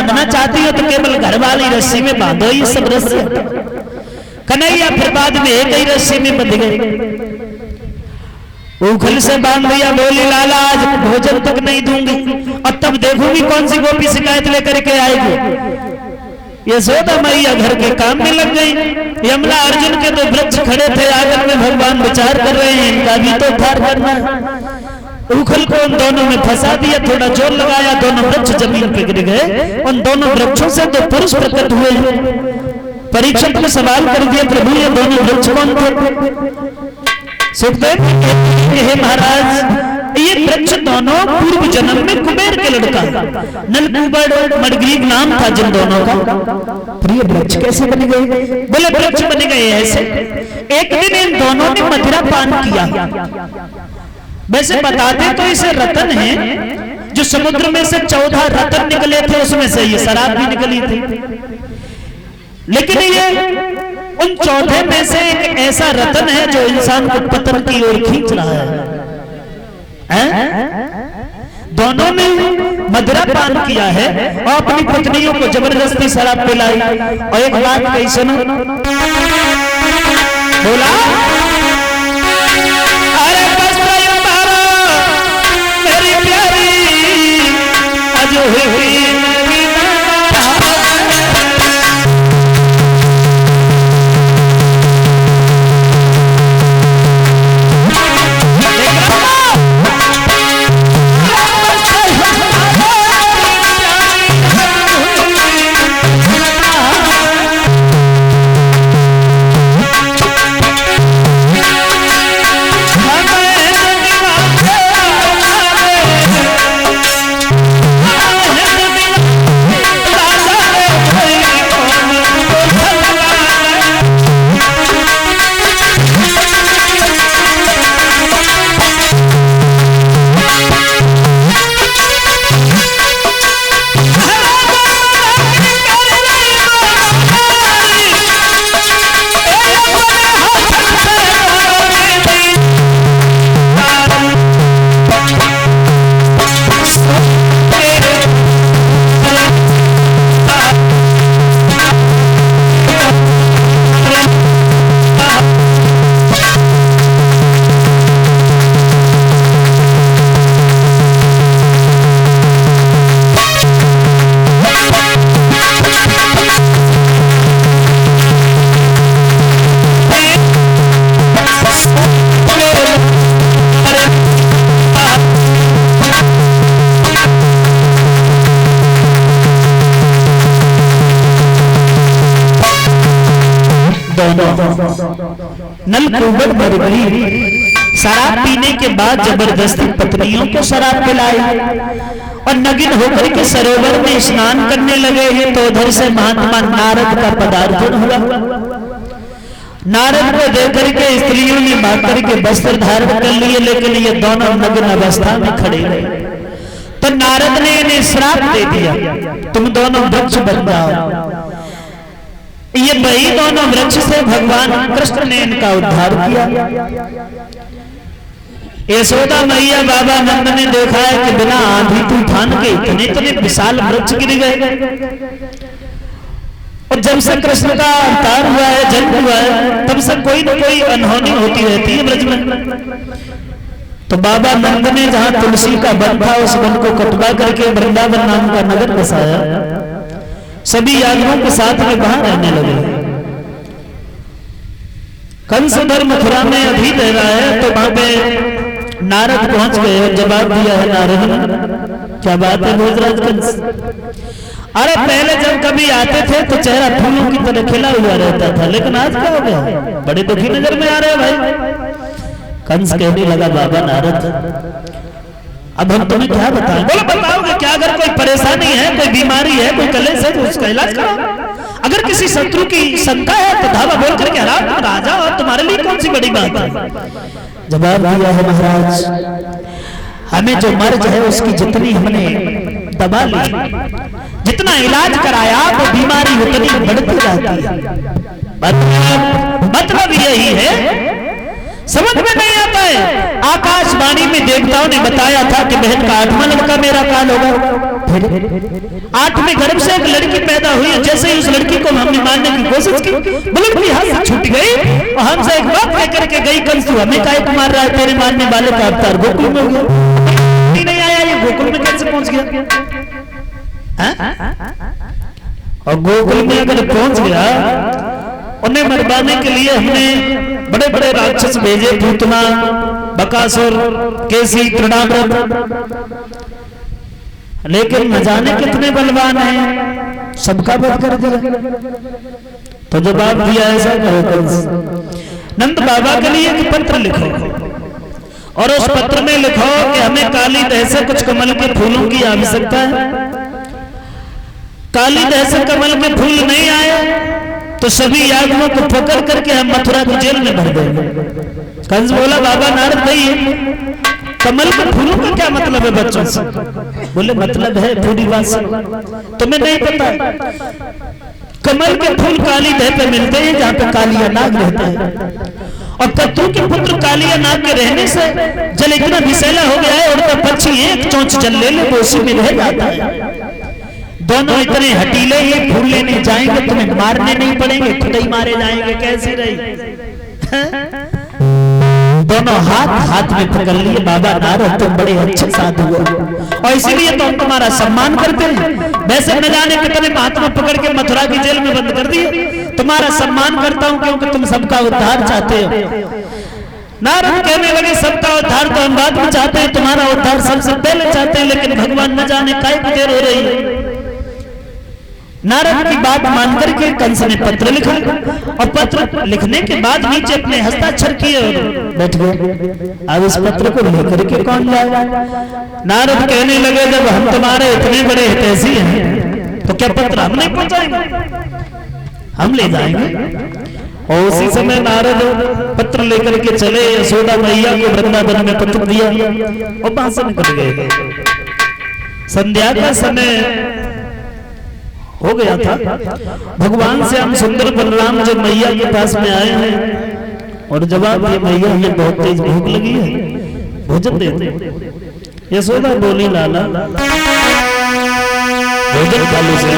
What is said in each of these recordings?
बांधना चाहती हो तो केवल घर वाली रस्सी में बांधो, ये सब रस्सी। कन्हैया फिर बाद में एक ही रस्सी में बंध गए। उखल से बांध दिया, बोली लाला आज भोजन तक नहीं दूंगी, और तब देखूंगी कौन सी गोपी शिकायत लेकर के आएगी। यशोदा मैया घर के काम में लग गई। यमुना अर्जुन के दो वृक्ष खड़े थे आंगन में, भगवान विचार कर रहे हैं इनका भी तो उद्धार करना है। उखल को उन दोनों में फंसा दिया, थोड़ा जोर लगाया, दोनों वृक्ष जमीन पे गिर गए। उन दोनों वृक्षों से दो पुरुष प्रकट हुए। परीक्षित को सवाल कर दिया, प्रभु ये दोनों वृक्ष कौन थे? सुखदेव हे महाराज ये वृक्ष दोनों पूर्व जन्म में कुबेर के लड़का नलकुबर मणिग्रीव नाम था जिन दोनों का। फिर ये वृक्ष कैसे बन गए? बोले वृक्ष बन गए ऐसे, एक दिन इन दोनों ने मदिरा पान किया। वैसे बताते तो इसे रतन है, जो समुद्र में से 14 रतन निकले थे उसमें से ये शराब भी निकली थी। लेकिन ये उन 14 में से एक ऐसा रतन है जो इंसान को पतन की ओर खींच रहा है। दोनों ने मदिरा पान किया है और अपनी पत्नियों को जबरदस्ती शराब पिलाई। और एक बात कही सुनो, बोला अरे बस मेरी प्यारी अजो हुई नलकुबर मणिग्रीव शराब पीने के बाद जबरदस्ती पत्नियों को शराब पिलाई और नगिन होकर के सरोवर में स्नान करने लगे हैं। तो उधर से महात्मा नारद का पदार्पण हुआ। नारद को देख करके स्त्रियों ने भाग करके वस्त्र धारण कर लिए, लेकिन ये दोनों नग्न अवस्था में खड़े रहे। तो नारद ने इन्हें श्राप दे दिया, तुम दोनों वृक्ष बन जाओ। ये वही दोनों वृक्ष से भगवान कृष्ण ने इनका उद्धार किया। यशोदा मैया बाबा नंद ने देखा है कि बिना आंधी तूफान के इतने इतने विशाल वृक्ष गिर गए। और जब से कृष्ण का अवतार हुआ है, जन्म हुआ है, तब से कोई न कोई अनहोनी होती रहती है ब्रज में। तो बाबा नंद ने जहां तुलसी का वन था उस वन को कटवा करके वृंदावन नाम का नगर बसाया। सभी यादवों के साथ में वहां रहने लगे। कंस उधर मथुरा में अभी रह रहा है, तो वहां पे नारद पहुंच गए और जवाब दिया है नारद ने। क्या बात है भोजराज कंस? अरे पहले जब कभी आते थे तो चेहरा फूलों की तरह खिला हुआ रहता था, लेकिन आज क्या हो गया? बड़े दुखी नजर में आ रहे भाई। कंस कहने लगा बाबा नारद अब हम तुम्हें क्या बताएं? बोलो बताओगे क्या? अगर कोई परेशानी है, कोई बीमारी है, कोई कलेश है तो उसका इलाज करो। अगर किसी शत्रु की शंका है तो धावा बोल करके हराओ राजा, और तुम्हारे लिए कौन सी बड़ी बात है? जवाब दिया है महाराज, हमें जो मर्ज है उसकी जितनी हमने दबा ली, जितना इलाज कराया वो बीमारी उतनी बढ़ती जाती है। मतलब यही है, समझ में नहीं आता है। आकाशवाणी में देवताओं ने बताया था कि बहन का 8वां लड़का मेरा काल होगा। फिर 8वें गर्भ से एक लड़की पैदा हुई, जैसे ही उस लड़की को हमने मारने की कोशिश की, बुलेट भी हाथ से छूट गई और हमसे एक बात कह करके गई, कंस तू हमें काहे को मार रहा है, तेरे मारने वाले का अवतार गोकुल में हो गया। नहीं आया, ये गोकुल में कैसे पहुंच गया? और गोकुल में अगर पहुंच गया, उन्हें मरवाने के लिए हमने बड़े बड़े राक्षस भेजे, पूतना, बकासुर, केसी, तृणाव्रत, लेकिन न जाने कितने बलवान हैं, सबका वध कर दिया। तो जवाब दिया ऐसा करो कंस, नंद बाबा के लिए एक पत्र लिखो और उस पत्र में लिखो कि हमें काली दह से कुछ कमल के फूलों की आवश्यकता है। काली दह से कमल के फूल नहीं आए तो सभी यादवों को पकड़ करके हम मथुरा की जेल में भर देंगे। कंस बोला बाबा नारद भाई, कमल के फूलों का क्या मतलब है बच्चों से? बोले मतलब है पूरी बात सुनो, तुम्हें नहीं पता, कमल के फूल काली दह पे मिलते हैं जहाँ पे कालिया नाग रहता है, और कद्दू के पुत्र कालिया नाग के रहने से जल इतना विषैला हो गया है, उड़ता पक्षी एक चोंच जल ले ले तो उसी में रह जाता है। दोनों इतने हटीले, ये फूल लेने जाएंगे तुम्हें मारने नहीं पड़ेंगे, खुद ही मारे जाएंगे, कैसी रही? दोनों हाथ में पकड़ लिए, बाबा नारद तुम बड़े अच्छे साधु हो और इसीलिए तो हम तुम्हारा सम्मान करते हैं। वैसे न जाने कितने महात्मा पकड़ के मथुरा की जेल में बंद कर दिए, तुम्हारा सम्मान करता हूं क्योंकि तुम सबका उद्धार चाहते हो। नारद कहने लगे सबका उद्धार तो हम बाद में चाहते हैं, तुम्हारा उद्धार सबसे पहले चाहते हैं, लेकिन भगवान न जाने काय की देर हो रही है। नारद की बात मान करके कंस ने पत्र लिखा और पत्र लिखने के बाद नीचे अपने हस्ताक्षर किए और बैठ गए। अब इस पत्र को लेकर के कौन जाएगा? नारद कहने लगे जब हम तुम्हारे इतने बड़े हितैषी हैं तो क्या पत्र हम नहीं पहुंचाएंगे? हम ले जाएंगे। और उसी समय नारद पत्र लेकर के चले, यशोदा मैया को वृंदावन में पत्र दिया और वहां से निकल गए। संध्या का समय हो गया था, भगवान से हम सुंदर बलराम जब मैया के पास में आए हैं और जवाब दिए मैया हमें बहुत तेज भूख लगी है, भोजन दे दे। यशोदा बोली लाला भोजन खा लो से,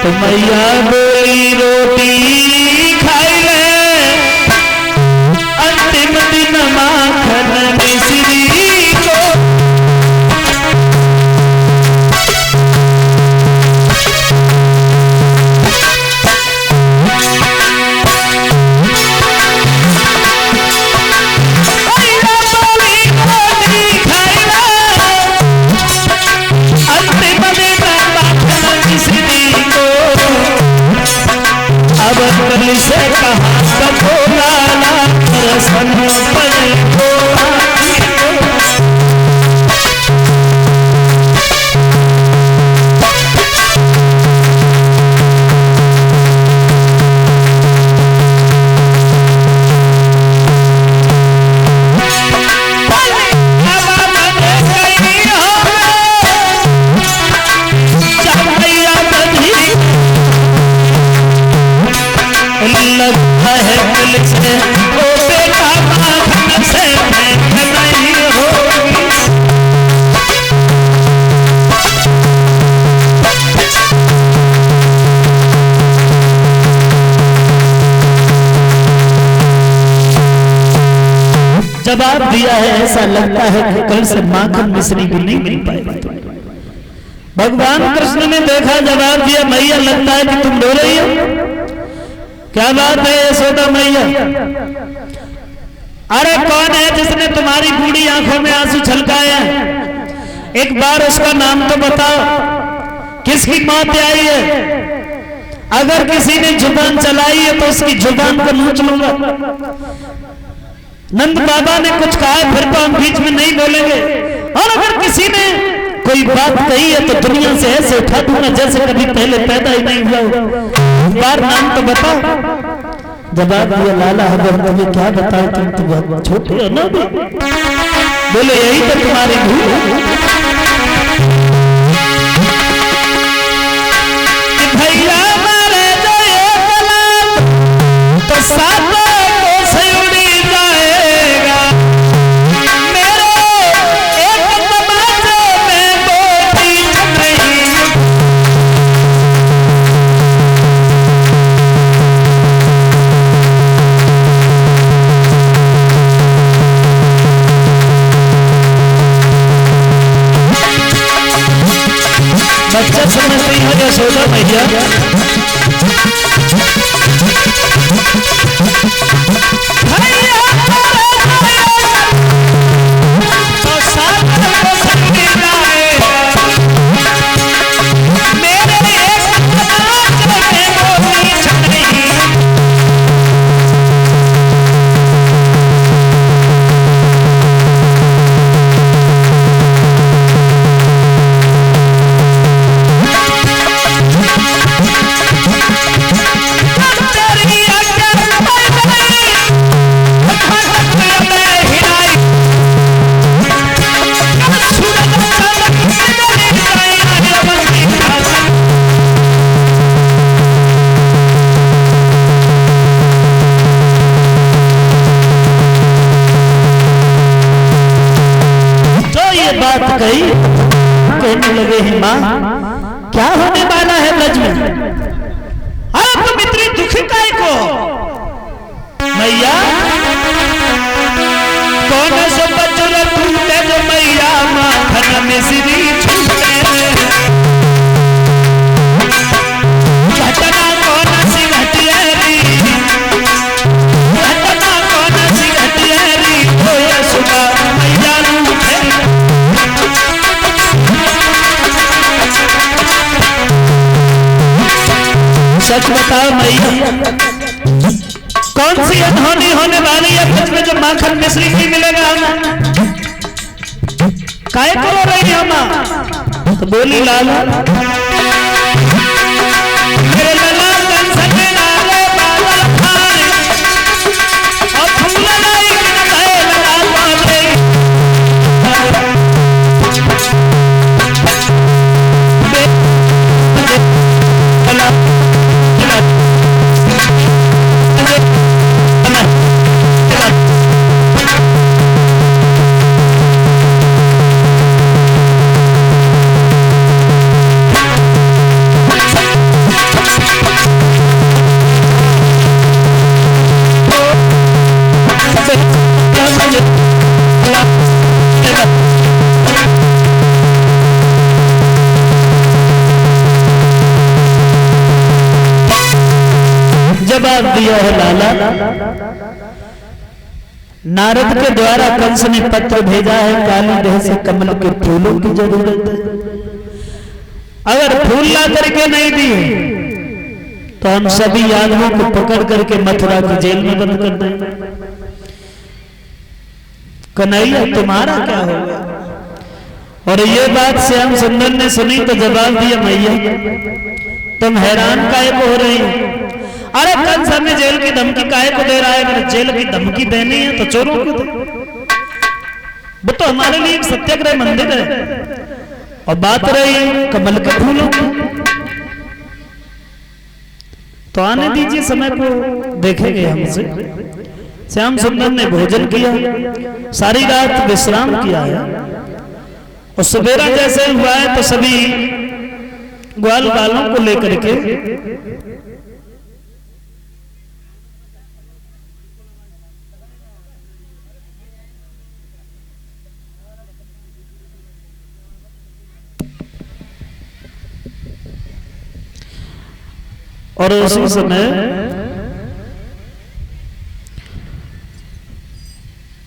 तो मैया बोली रोटी खाई ले, अंतिम दिन माखन मिश्री को से कहा बोला रसन पड़े लगता है दिल से ओ बेटा माखन से नहीं होगी। जवाब दिया है ऐसा लगता है कि कल से माखन मिश्री भी नहीं मिल पाएगा। भगवान कृष्ण ने देखा, जवाब दिया मैया लगता है कि तुम रो रही हो, क्या बात है यशोदा मैया? अरे कौन है जिसने तुम्हारी बूढ़ी आंखों में आंसू छलकाया? एक बार उसका नाम तो बताओ, किसकी मौत आई है? अगर किसी ने जुबान चलाई है तो उसकी जुबान को नोच लूंगा। नंद बाबा ने कुछ कहा है फिर तो हम बीच में नहीं बोलेंगे, और अगर किसी ने कोई बात कही है तो दुनिया से ऐसे उठा दूंगा जैसे कभी पहले पैदा ही नहीं हुआ। बार नाम तो बताओ। जवाब दिया लाला अगर तुम्हें क्या बताओ, तुम तो बहुत छोटे हो ना। बोले यही तो तुम्हारी भूल भैया मारे जाए तो सातों को से उड़ी जाएगा मेरे सच्चा समझती है यशोदा मैया। गई कहने लगे हैं मां क्या होने वाला है ब्रज में? अरे तुम इतनी दुखी काहे को? मैया कौन सो बचर टूटे जो मैया माखन में सिरी छूटे। घटना कौन सी घटियारी, घटना कौन सी घटियारी हो यशोदा मैया रूठे। सच बताओ मैया कौन सी अनहोनी होने वाली है ब्रज में जो माखन मिश्री नहीं मिलेगा हमें? काहे को रो रही है मां? तो बोली लाला मेरे लाला कंस के लाले बादल खाए और फूल लाई गए लगा पाले। जवाब दिया है लाला नारद के द्वारा कंस ने पत्र भेजा है काली देह से कमल के फूलों की जरूरत है। अगर फूल ला करके नहीं दिए तो हम सभी यादवों को पकड़ करके मथुरा की जेल में बंद कर देंगे। कन्हैया तुम्हारा क्या होगा? और ये बात श्याम सुंदर ने सुनी तो जवाब दिया मैया तुम हैरान काहे को हो रही हो? अरे कंस हमें जेल की धमकी काहे को दे रहा है? अगर जेल की धमकी देनी है तो चोरों को दे। वो तो हमारे लिए एक सत्याग्रह मंदिर है। और बात रही कमल के फूलों की तो आने दीजिए समय को देखेंगे हमसे। श्याम सुंदर ने भोजन किया, सारी रात विश्राम किया है और सवेरा जैसे हुआ है तो सभी ग्वाल बालों को लेकर के और उसी समय